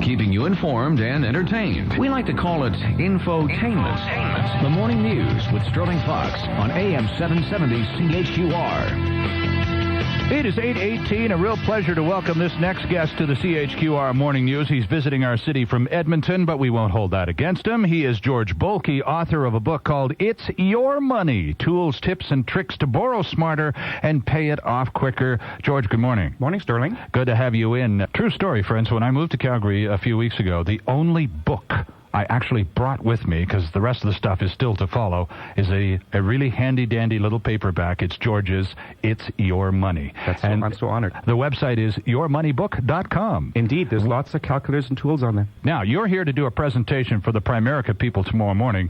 keeping you informed and entertained. We like to call it infotainment. The morning news with Sterling Fox on AM 770 CHQR. It is 8:18. A real pleasure to welcome this next guest to the CHQR Morning News. He's visiting our city from Edmonton, but we won't hold that against him. He is George Bolke, author of a book called It's Your Money, Tools, Tips, and Tricks to Borrow Smarter and Pay It Off Quicker. George, good morning. Morning, Sterling. Good to have you in. True story, friends. When I moved to Calgary a few weeks ago, the only book I actually brought with me, because the rest of the stuff is still to follow, is a really handy-dandy little paperback. It's George's It's Your Money. I'm so honored. The website is yourmoneybook.com. Indeed, there's lots of calculators and tools on there. Now, you're here to do a presentation for the Primerica people tomorrow morning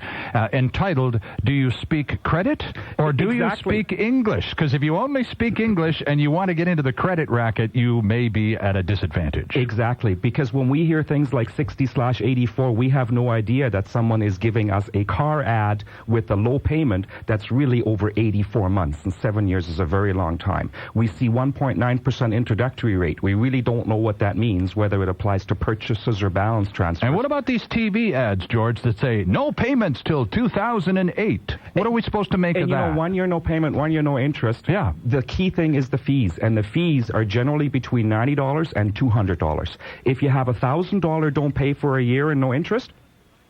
entitled, Do You Speak Credit or Do You Speak English? Because if you only speak English and you want to get into the credit racket, you may be at a disadvantage. Exactly, because when we hear things like 60/84, we have no idea that someone is giving us a car ad with a low payment that's really over 84 months, and 7 years is a very long time. We see 1.9% introductory rate. We really don't know what that means, whether it applies to purchases or balance transfers. And what about these TV ads, George, that say no payments till 2008? What are we supposed to make of that? 1 year no payment, 1 year no interest. Yeah. The key thing is the fees, and the fees are generally between $90 and $200. If you have a $1,000 don't pay for a year and no interest,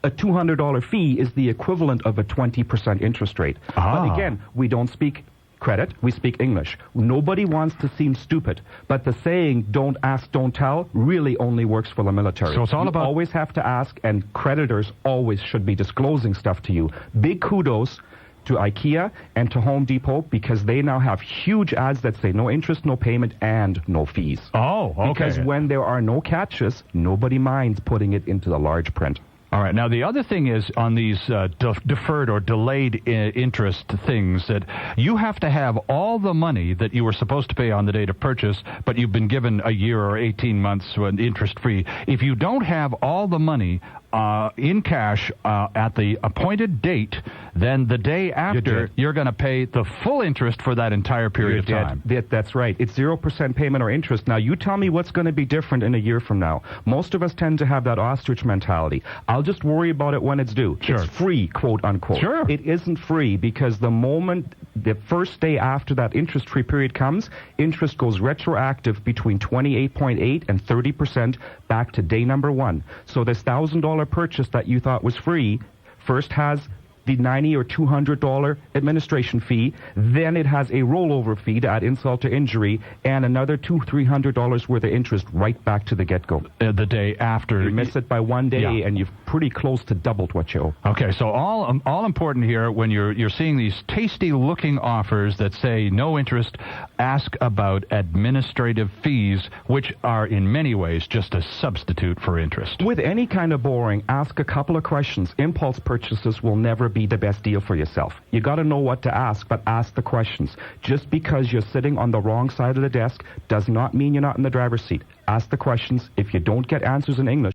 a $200 fee is the equivalent of a 20% interest rate. But again, we don't speak credit, we speak English. Nobody wants to seem stupid, but the saying, don't ask, don't tell, really only works for the military. So it's all about... You always have to ask, and creditors always should be disclosing stuff to you. Big kudos to IKEA and to Home Depot, because they now have huge ads that say no interest, no payment, and no fees. Oh, okay. Because when there are no catches, nobody minds putting it into the large print. All right. Now, the other thing is on these deferred or delayed interest things that you have to have all the money that you were supposed to pay on the date of purchase, but you've been given a year or 18 months interest-free. If you don't have all the money in cash at the appointed date, then the day after, you're going to pay the full interest for that entire period of time. That's right. It's 0% payment or interest. Now, you tell me what's going to be different in a year from now. Most of us tend to have that ostrich mentality. I'll just worry about it when it's due. Sure. It's free, quote unquote. Sure. It isn't free, because the moment, the first day after that interest-free period comes, interest goes retroactive between 28.8 and 30% back to day number one. So this $1,000 purchase that you thought was free first has the $90 or $200 administration fee, then it has a rollover fee to add insult to injury, and another $200-300 worth of interest right back to the get-go. The day after. You miss it by 1 day, and you've pretty close to doubled what you owe. Okay, so all important here, when you're seeing these tasty-looking offers that say no interest, ask about administrative fees, which are in many ways just a substitute for interest. With any kind of borrowing, ask a couple of questions. Impulse purchases will never be the best deal for yourself. You got to know what to ask, but ask the questions. Just because you're sitting on the wrong side of the desk does not mean you're not in the driver's seat. Ask the questions. If you don't get answers in English,